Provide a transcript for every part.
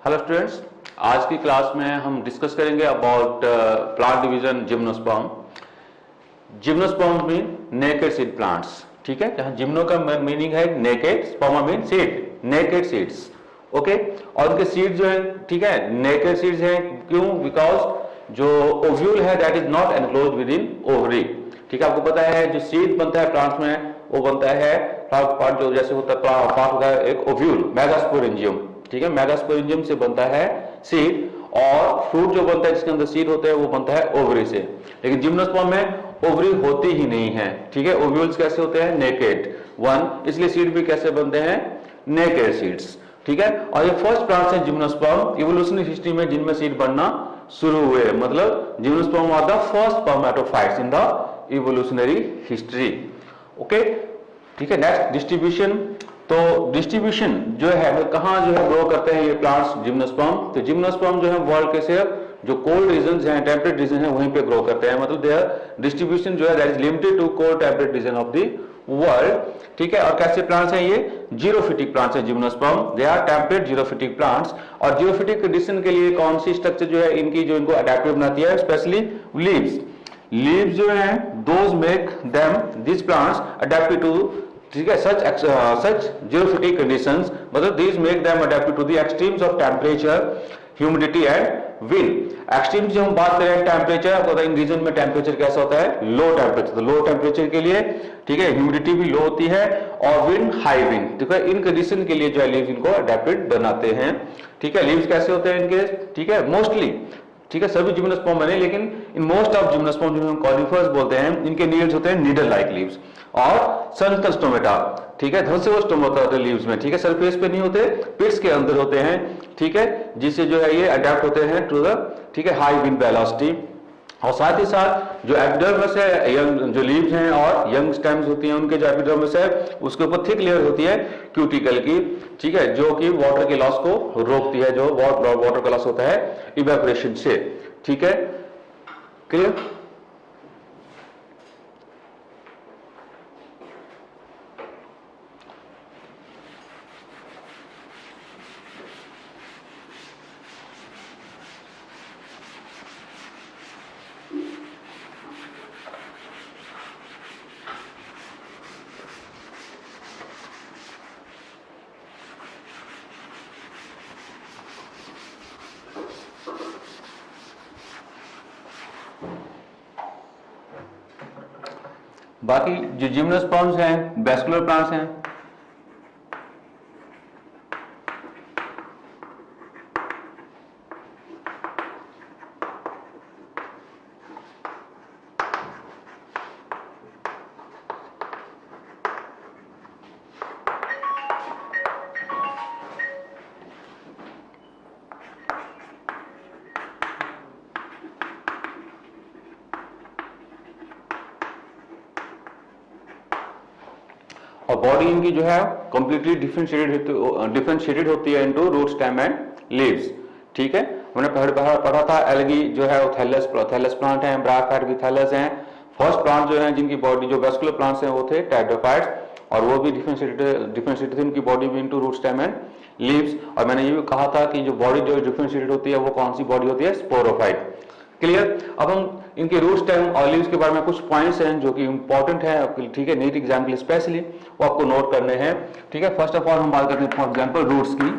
Hello students, आज की class में हम डिस्कस करेंगे about plant division gymnosperm. Gymnosperm mean naked seed plants. ठीक है, जहां जिम्नो का मीनिंग है naked, स्पर्मा mean seed, naked seeds. Okay, और उनके सीड जो है, ठीक है, नेकेड सीड्स हैं। क्यों? बिकॉज जो ओव्यूल है that is not enclose with in ovary. ठीक है, आपको पता है जो सीड बनता है प्लांट्स में वो बनता है पार्ट जो जैसे होता है पार्ट होता है एक ओव्यूल, मेगास्पोरेंजियम। ठीक है, मेगास्पोरेंजियम से बनता है सीड, और फ्रूट जो बनता है जिसके अंदर सीड होते हैं वो बनता है ओवरी से। लेकिन जिम्नोस्पर्म में ओवरी होती ही नहीं है। ठीक है, ओव्यूल्स कैसे होते हैं? नेकेड वन, इसलिए सीड भी कैसे बनते हैं? Naked seeds. ठीक है, और ये फर्स्ट प्लांट्स हैं जिम्नोस्पर्म इवोल्यूशनरी हिस्ट्री में जिनमें सीड बनना शुरू हुए। मतलब gymnosperm are the first spermatophytes in the evolutionary history. Okay, ठीक है। Next distribution. तो डिस्ट्रीब्यूशन जो है कहां जो है ग्रो करते हैं ये प्लांट्स जिम्नोस्पर्म? तो जिम्नोस्पर्म जो है वर्ल्ड के सिर्फ जो कोल्ड रीजन हैं, टेम्परेट रीजन है, वहीं पे ग्रो करते हैं। मतलब देयर डिस्ट्रीब्यूशन जो है that is limited to cold temperate region of the world. ठीक है, और कैसे प्लांट्स हैं ये? जीरोफिटिक प्लांट्स हैं gymnosperm, they are temperate xerophytic plants. और जीरोफिटिक कंडीशन के लिए कौन सी स्ट्रक्चर जो है इनकी जो इनको अडेप्टिव बनाती है? Specially leaves. लीव्स जो है those make them this plants adapted to, ठीक है, सच जीरोफिटिक कंडीशंस। मतलब these make them adapted to the extremes of temperature, humidity and wind. Extreme जो हम बात करें टेम्परेचर, आपको इन रीजन में टेम्परेचर कैसा होता है? Low temperature. तो लो टेम्परेचर के लिए, ठीक है, ह्यूमिडिटी भी लो होती है और विंड हाई विंड। ठीक है, इन कंडीशन के लिए जो है लीव्स इनको अडेप्टेड बनाते हैं। ठीक है, लीव्स कैसे होते हैं इनके? ठीक है, मोस्टली, ठीक है, सभी जिम्नोस्पर्म बने, लेकिन इन मोस्ट ऑफ जिम्नोस्पर्म जो हम कॉनिफर्स बोलते हैं, इनके नीड्स होते हैं नीडल लाइक लीव्स और सर्जिकल स्टोमेटा। ठीक है, धनुष स्टोमेटा होते हैं लीव्स में। ठीक है, सरफेस पे नहीं होते, पिट्स के अंदर होते हैं। ठीक है, जिससे जो है ये अडेप्ट होते हैं टू द, ठीक है, हाई विंड वेलोसिटी। और साथ ही साथ जो एपिडर्मिस है, यंग जो लीव्स हैं और यंग स्टेम्स होती हैं, उनके जो एपिडर्मिस है उसके ऊपर थिक लेयर होती है क्यूटिकल की। ठीक है, जो कि वाटर के लॉस को रोकती है, जो वाटर का लॉस होता है इवेपोरेशन से। ठीक है, क्लियर? बाकी जो जिम्नोस्पर्म्स हैं वैस्कुलर प्लांट्स हैं। और बॉडी इनकी जो है कंप्लीटली डिफरेंशिएटेड होती है into root, stem and leaves. ठीक है, हमने पढ़ा था एल्गी जो है वो थैलस प्लांट है, ब्रायोफाइट भी थैलस हैं। फर्स्ट प्लांट जो है जिनकी बॉडी जो वेस्कुलर प्लांट्स हैं वो थे टेट्राफाइट्स, और वो भी डिफरेंशिएटेड थी उनकी बॉडी भी into root, stem and leaves. और मैंने ये भी कहा था कि जो बॉडी जो डिफरेंशिएटेड होती है वो कौन सी बॉडी होती है? स्पोरोफाइट। क्लियर? अब हम इनके रूट, स्टेम और लीव्स के बारे में कुछ पॉइंट्स हैं जो कि इंपॉर्टेंट है, ठीक है, नीट एग्जाम के लिए स्पेशली वो आपको नोट करने हैं। ठीक है, फर्स्ट ऑफ ऑल हम बात करते हैं फॉर एग्जांपल रूट्स की।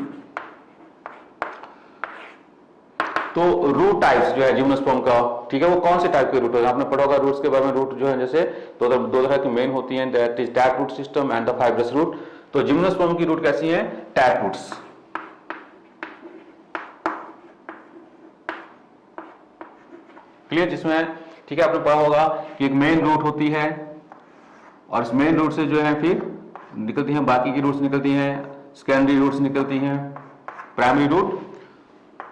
तो रूट टाइप्स जो है जिम्नोस्पर्म का, ठीक है, वो कौन से टाइप के रूट है? आपने पढ़ा होगा रूट्स के बारे में। रूट जो है जैसे दो तरह की मेन होती हैं, that is tap root system and the fibrous root. तो जिम्नोस्पर्म की रूट कैसी है? Tap roots. क्लियर? जिसमें, ठीक है, आपने पढ़ा होगा कि एक मेन रूट होती है और इस मेन रूट से जो है फिर निकलती हैं बाकी की रूट्स निकलती हैं, सेकेंडरी रूट्स निकलती हैं, प्राइमरी रूट।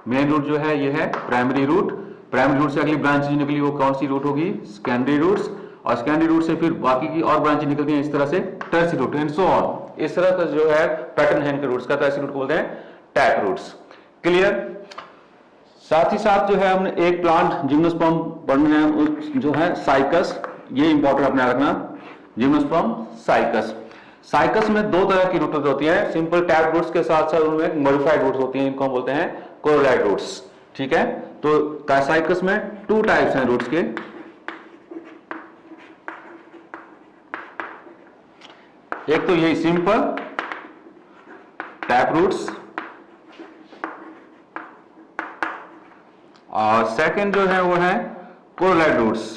मेन रूट जो है ये है प्राइमरी रूट। प्राइमरी रूट से अगली ब्रांच निकली वो कौन सी रूट होगी? Secondary roots. और सेकेंडरी रूट से फिर बाकी की और ब्रांच निकलती हैं इस तरह से tertiary root and so on. इस तरह का जो है पैटर्न है इनके रूट्स का, टर्शियरी रूट बोलते हैं टैप रूट्स। क्लियर? साथ ही साथ जो है हमने एक प्लांट जिम्नोस्पर्म पढ़ने हैं जो है साइकस। ये इंपॉर्टेंट अपने रखना, जिम्नोस्पर्म साइकस। साइकस में दो तरह की रूट्स होती हैं, सिंपल टैप रूट्स के साथ साथ उनमें मॉडिफाइड रूट्स होती हैं, इनको हम बोलते हैं कोरोलाइट रूट्स। ठीक है, तो साइकस में टू टाइप्स हैं रूट्स के। एक तो यही सिंपल टैप रूट्स और सेकंड जो है वो है कोरोलाइट रूट्स।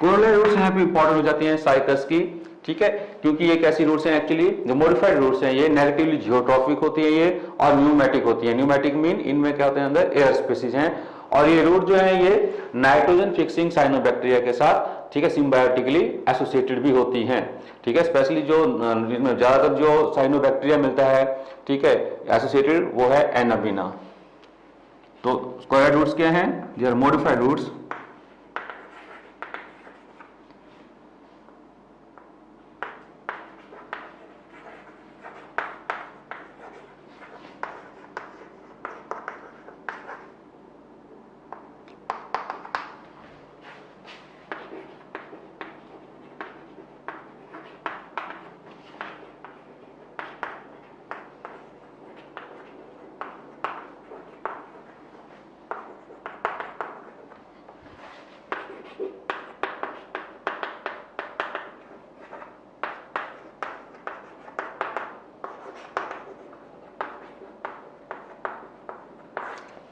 कोरोलाइट रूट्स यहां पे इंपॉर्टेंट हो जाती हैं साइकस की। ठीक है, क्योंकि ये कैसी रूट्स हैं एक्चुअली, जो मॉडिफाइड रूट्स हैं ये नेगेटिवली जियोट्रॉफिक होती है ये, और न्यूमेटिक होती है। न्यूमेटिक मीन इनमें क्या होते हैं, अंदर एयर स्पेसीज हैं, और ये रूट जो है ये नाइट्रोजन फिक्सिंग साइनोबैक्टीरिया के साथ, ठीक है, सिम्बायोटिकली एसोसिएटेड भी होती हैं। ठीक है, स्पेशली जो ज्यादातर जो साइनोबैक्टीरिया मिलता है, ठीक है, एसोसिएटेड, वो है एनाबिना। तो कोरोलाइट रूट्स क्या हैं, दे आर मॉडिफाइड रूट्स।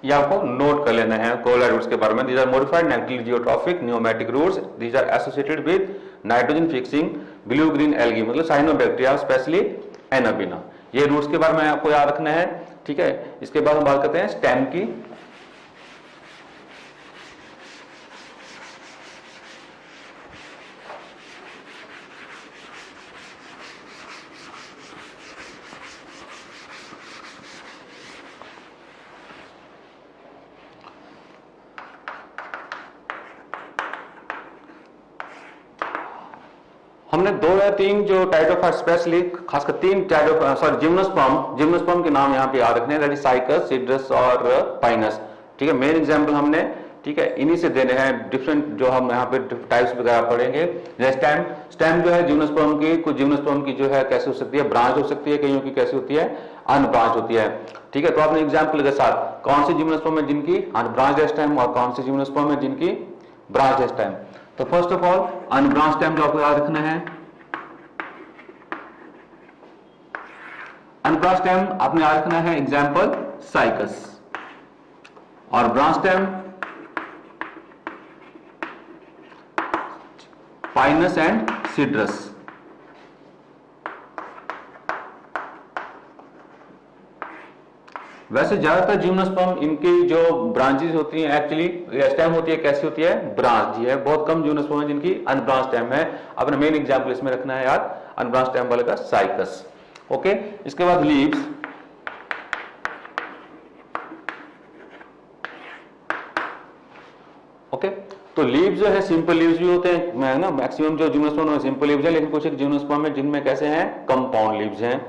ये आपको नोट कर लेना है कोरोलाइट रूट्स के बारे में। These are modified negatively geotropic pneumatic roots, these are associated with nitrogen fixing blue green algae, मतलब साइनोबैक्टीरिया, स्पेशली एनाबिना। ये रूट्स के बारे में आपको याद रखना है। ठीक है, इसके बाद हम बात करते हैं स्टेम की। हमने दो या तीन जो टाइटोफाइट, स्पेशली खासकर तीन जिम्नोस्पर्म के नाम यहाँ पे याद रखने हैं, दैट इज साइकस, सिड्रस और पाइनस। ठीक है, मेन एग्जांपल हमने, ठीक है, इन्हीं से देने हैं। डिफरेंट जो हम यहाँ पे टाइप्स वगैरह पढ़ेंगे। स्टेम, स्टेम जो है जिम्नोस्पर्म की, कुछ जिम्नोस्पर्म की जो है कैसे हो सकती है, ब्रांच हो सकती है, कईयों की कैसे होती है, अनब्रांच होती है। ठीक है, तो आपने एग्जाम्पल के साथ कौन सी जिम्नोस्पर्म है जिनकी अनब्रांच स्टेम और कौन सी जिम्नोस्पर्म है जिनकी ब्रांच स्टेम। तो first of all unbranch stem जो आपको याद रखना है, अनब्रांच स्टेम आपने याद रखना है, एग्जांपल साइकस, और branch stem Pinus and Cedrus. वैसे ज्यादातर जिम्नोस्पर्म इनकी जो ब्रांचेस होती हैं, एक्चुअली स्टेम होती है, कैसी होती है, ब्रांच जी है। बहुत कम जिम्नोस्पर्म है जिनकी अनब्रांच स्टेम है। अपना मेन एग्जांपल इसमें रखना है याद, अनब्रांच स्टेम वाले का साइकस। ओके, इसके बाद लीव्स। ओके, तो लीव्स जो है सिंपल लीव्स भी होते हैं ना, मैक्सिमम जो जिम्नोस्पर्म में सिंपल लीव्स है, लेकिन कुछ एक जिम्नोस्पर्म में जिनमें कैसे हैं, कंपाउंड लीव्स हैं।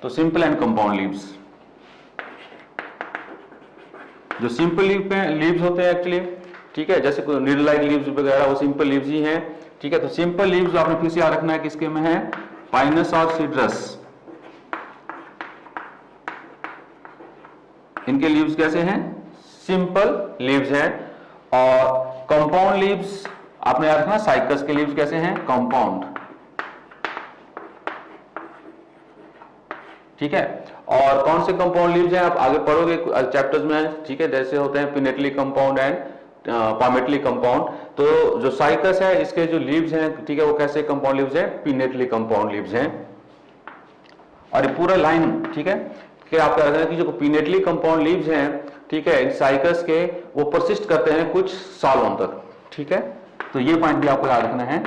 तो सिंपल एंड कंपाउंड लीव्स। जो सिंपल लीव्स होते हैं एक्चुअली, ठीक है, जैसे नीडल लाइक लीव्स वगैरह, वो सिंपल लीव्स ही हैं। ठीक है, तो सिंपल लीव्स आपने फिर से याद रखना है किसके में है, पाइनस और सिड्रस। इनके लीव्स कैसे हैं, सिंपल लीव्स हैं। और कंपाउंड लीव्स आपने याद रखना, साइकस के लीव्स कैसे हैं, कंपाउंड। ठीक है, और कौन से कंपाउंड लीव्स हैं आप आगे पढ़ोगे चैप्टर्स में। ठीक है, जैसे होते हैं pinnately compound and palmately compound. तो जो साइकस है इसके जो लीव्स हैं, ठीक है, वो कैसे कंपाउंड लीव्स हैं, पिनेटली कंपाउंड लीव्स हैं। और ये पूरा लाइन, ठीक है, कि आप कह रहे हैं कि जो पिनेटली कंपाउंड लीव्स हैं, ठीक है, साइकस के, वो परसिस्ट करते हैं कुछ सालों तक। ठीक है, तो ये पॉइंट भी आपको याद रखना है।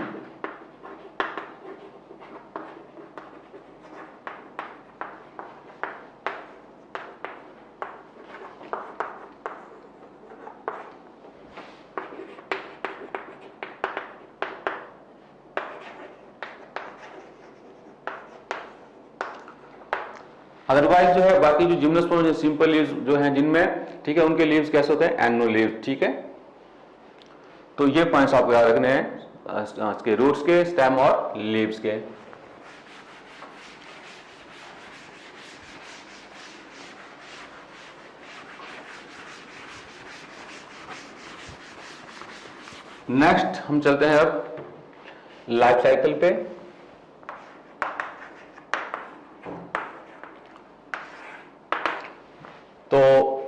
अदरवाइज जो है बाकी जो जिम्नोस्पर्म सिंपल लीव्स जो हैं जिनमें, ठीक है, उनके लीव्स कैसे होते हैं, एनो लीव्स। ठीक है, तो ये पॉइंट्स आपको याद रखने हैं इसके रूट्स के, स्टेम और लीव्स के। नेक्स्ट हम चलते हैं अब लाइफ साइकिल पे। तो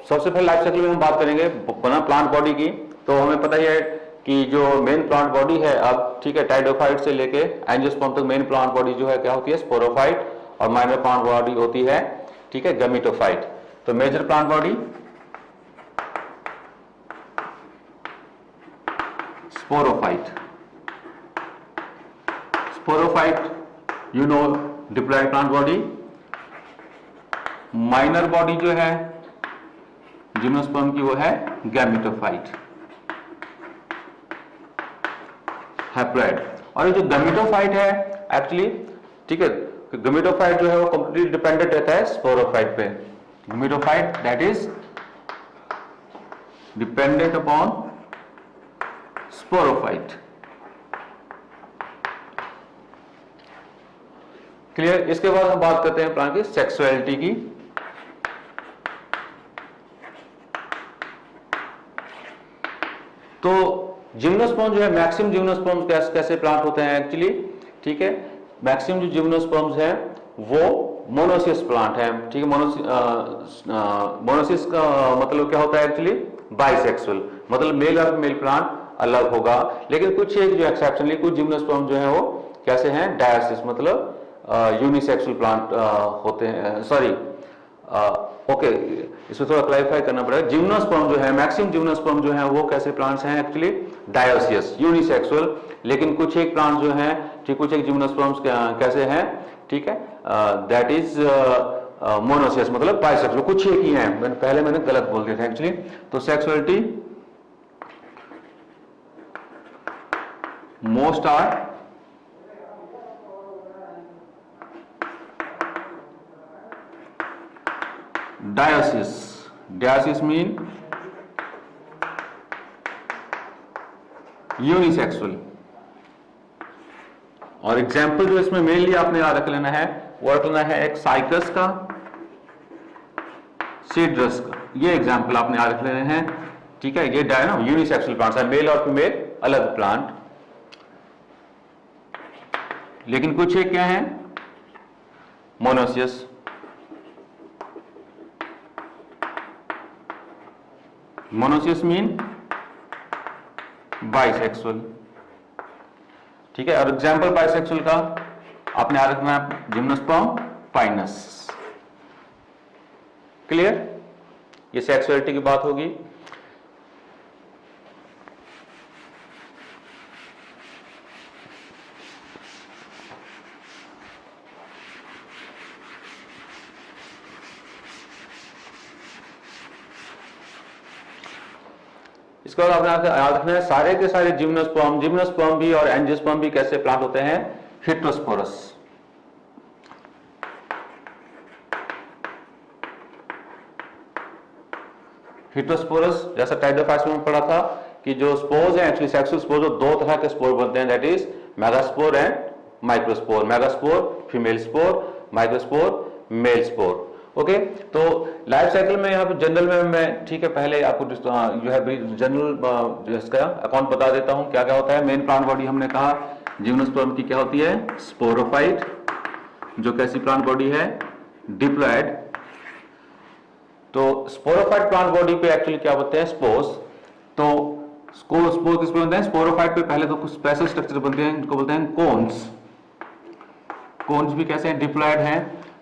सबसे पहले लाइफ साइकिल में हम बात करेंगे बना प्लांट बॉडी की। तो हमें पता ही है कि जो मेन प्लांट बॉडी है अब, ठीक है, टाइडोफाइट से लेके एंजियोस्पर्म तक मेन प्लांट बॉडी जो है क्या होती है, स्पोरोफाइट, और माइनर प्लांट बॉडी होती है, ठीक है, गैमेटोफाइट। तो major plant body sporophyte, sporophyte you know diploid plant body. Minor body जो है जिम्नोस्पर्म की वो है गैमेटोफाइट, हैप्लॉइड। और ये जो गैमेटोफाइट है एक्चुअली, ठीक है, गैमेटोफाइट जो है वो कंप्लीटली डिपेंडेंट रहता है स्पोरोफाइट पे। Gametophyte that is dependent upon sporophyte. Clear. इसके बाद हम बात करते हैं प्लांट की सेक्सुअलिटी की। तो जिम्नोस्पर्म जो है, मैक्सिमम जिम्नोस्पर्म कैसे प्लांट होते हैं एक्चुअली, ठीक है, मैक्सिमम जो जिम्नोस्पर्म्स है वो मोनोसियस प्लांट है, ठीक है। मोनोसियस का मतलब क्या होता है एक्चुअली, बाइसेक्सुअल, मतलब मेल और फीमेल प्लांट अलग होगा। लेकिन कुछ एक जो एक्सेप्शनली कुछ जिम्नोस्पर्म जो है वो कैसे हैं, डायोसिस, मतलब यूनिसेक्सुअल प्लांट होते हैं। सॉरी, ओके, इसमें थोड़ा क्लैरिफाई करना पड़ेगा। जिम्नोस्पर्म जो है, मैक्सिमम जिम्नोस्पर्म जो है वो कैसे प्लांट्स हैं एक्चुअली, डायोसियस, यूनिसेक्सुअल। लेकिन कुछ एक प्लांट जो हैं, ठीक, कुछ एक जिम्नोस्पर्म्स कैसे हैं, ठीक है, दैट इज मोनोसियस, मतलब बाइसेक्सुअल, कुछ एक ही हैं। पहले मैंने गलत बोल दिया था एक्चुअली। तो sexuality most are dioecious, dioecious mean unisexual. और एग्जाम्पल जो इसमें मेनली आपने याद रख लेना है, वो रख लेना है एक साइकस का, सीड्रस का, ये एग्जाम्पल आपने याद रख लेने हैं, ठीक है। ये यूनिसेक्सुअल प्लांट्स है, मेल और फीमेल अलग प्लांट। लेकिन कुछ एक क्या है, मोनोसियस। मोनोसियस मीन बाइसेक्सुअल, ठीक है। और एग्जाम्पल बाइसेक्सुअल का आपने याद रखना है, जिम्नोस्पर्म फाइनस। क्लियर। ये सेक्सुअलिटी की बात होगी। इसके बाद आपने याद रखना है सारे के सारे जिम्नोस्पर्म भी और एंजियोस्पर्म भी कैसे प्लांट होते हैं, हेटेरोस्पोरस। हेटेरोस्पोरस, जैसा टाइडोफाइट्स में पढ़ा था कि जो स्पोर्स हैं एक्चुअली सेक्सुअल स्पोर्स, दो तरह के स्पोर बनते हैं, that is megaspore and microspore. Megaspore female spore, microspore male spore. Okay, तो लाइफ साइकिल में यहाँ पे जनरल में मैं, ठीक है, पहले आपको जो है जनरल इसका अकाउंट बता देता हूँ क्या क्या होता है। मेन प्लांट बॉडी हमने कहा जिम्नोस्पर्म की क्या होती है, स्पोरोफाइट, जो कैसी प्लांट बॉडी है, डिप्लॉयड। तो स्पोरोफाइट प्लांट बॉडी पे एक्चुअली क्या बोलते हैं, स्पोर्स। तो स्पोर किस पे बनते हैं, स्पोरोफाइट पे पहले तो कुछ स्पेशल स्ट्रक्चर बनते हैं जिनको बोलते हैं कोन्स। कोन्स भी कैसे हैं, डिप्लॉयड हैं।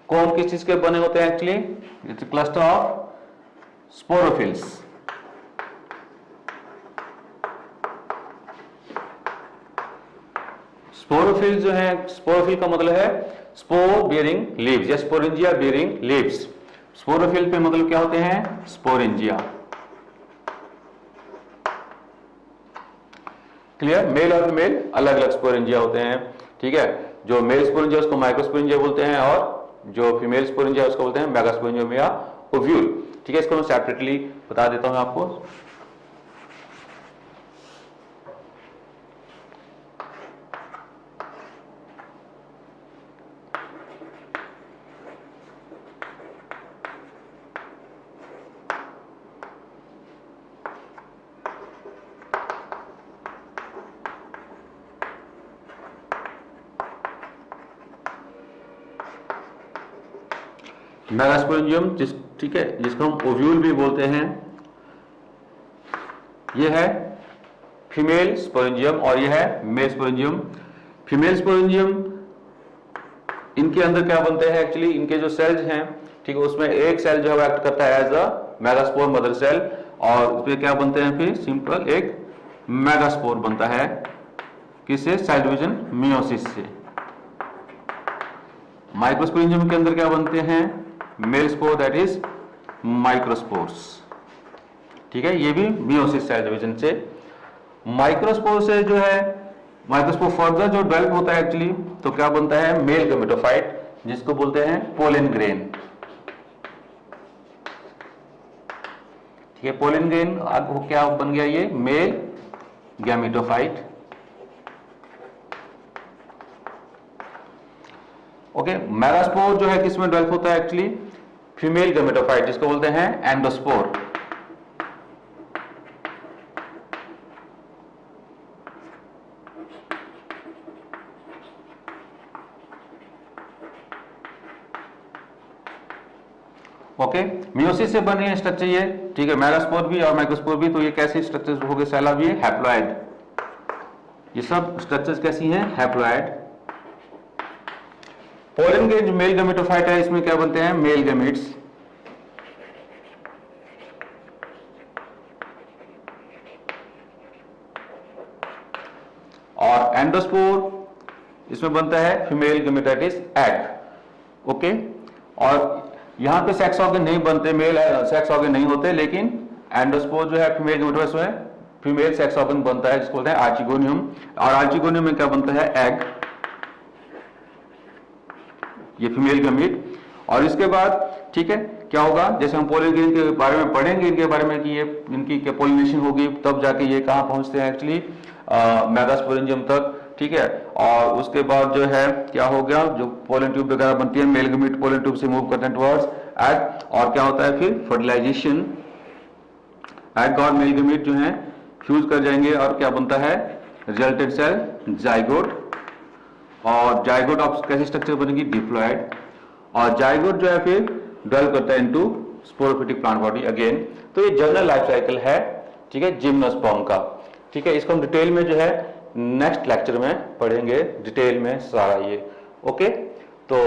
कोन किस चीज के बने होते हैं actually, it's cluster of sporophylls. Sporophyll जो है, स्पोरोफिल का मतलब है स्पोर बियरिंग लीव्स या स्पोरेंजिया बियरिंग लीव्स। स्पोरोफिल पे मतलब क्या होते हैं, स्पोरेंजिया। क्लियर। मेल और फीमेल अलग अलग स्पोरेंजिया होते हैं, ठीक है। जो मेल स्पोरेंजिया उसको माइक्रोस्पोरेंजिया बोलते हैं और जो फीमेल स्पोरेंजिया उसको बोलते हैं मेगास्पोरेंजियम या ओव्यूल, ठीक है। इसको मैं सेपरेटली बता देता हूं आपको। मेगास्पोरेंजियम ठीक है, जिसको हम ओव्यूल भी बोलते हैं, ये है फीमेल स्पोरेंजियम और ये है मेल स्पोरेंजियम। फीमेल स्पोरेंजियम, इनके अंदर क्या बनते हैं एक्चुअली, इनके जो सेल्स हैं, ठीक है, उसमें एक सेल जो है एक्ट करता है as a megaspore mother cell, और उसमें क्या बनते हैं फिर सिंपल एक मेगास्पोर बनता है, किससे, सेल डिवीजन मियोसिस से। माइक्रोस्पोरेंजियम के अंदर क्या बनते हैं, male spore, that is microspores, ठीक है, ये भी मियोसिस सेल डिवीजन से। माइक्रोस्पोर से जो है, माइक्रोस्पोर फर्दर जो डेवलप होता है एक्चुअली, तो क्या बनता है, मेल गैमेटोफाइट, जिसको बोलते हैं पोलन ग्रेन, ठीक है, पोलन ग्रेन। अब क्या बन गया, ये मेल गैमेटोफाइट। ओके, मेगास्पोर जो है किसमें डेवलप होता है एक्चुअली, फीमेल गैमेटोफाइट, जिसको बोलते हैं एंडोस्पोर। ओके, मियोसिस से बने स्ट्रक्चर ये, ठीक है, मेगास्पोर भी और माइक्रोस्पोर भी। तो ये कैसे स्ट्रक्चर्स हो गए, सेल भी हैप्लॉइड, ये सब स्ट्रक्चर्स कैसी हैं, हैप्लॉइड। पोलन ग्रेन जो मेल गैमेटोफाइट है, इसमें क्या बनते हैं, मेल गैमेट्स, और एंडोस्पोर इसमें बनता है फीमेल गैमेटाइटिस एग। ओके, और यहां पे सेक्स ऑर्गन नहीं बनते, मेल सेक्स ऑर्गन नहीं होते, लेकिन एंडोस्पोर जो है फीमेल गैमेटोफाइट में फीमेल सेक्स ऑर्गन बनता है, जिसको बोलते हैं आर्चिगोनियम। और आर्चिगोनियम में क्या बनता है, एग, ये फीमेल गैमेट। और इसके बाद ठीक है क्या होगा, जैसे हम पोलन ग्रेन के बारे में पढ़ेंगे, इनके बारे में कि ये इनकी क्या पोलिनेशन होगी, तब जाके ये कहां पहुंचते हैं एक्चुअली, मेगास्पोरेंजियम तक, ठीक है। और उसके बाद जो है क्या हो गया, जो पोलन ट्यूब वगैरह बनती है, मेल गैमेट पोलन ट्यूब से मूव करते हैं टुवर्ड्स एग, और क्या होता है फिर फर्टिलाइजेशन, एग और मेल गैमेट जो है फ्यूज कर जाएंगे, और क्या बनता है, रिजल्टेंट सेल जाइगोट। और जाइगोट ऑफ कैसी स्ट्रक्चर बनेगी, डिप्लॉयड। और जाइगोट जो है फिर डेवलप करता है into sporophytic plant body again. तो ये जनरल लाइफ साइकिल है, ठीक है, जिम्नोस्पर्म का, ठीक है। इसको हम डिटेल में जो है नेक्स्ट लेक्चर में पढ़ेंगे, डिटेल में सारा ये। ओके, तो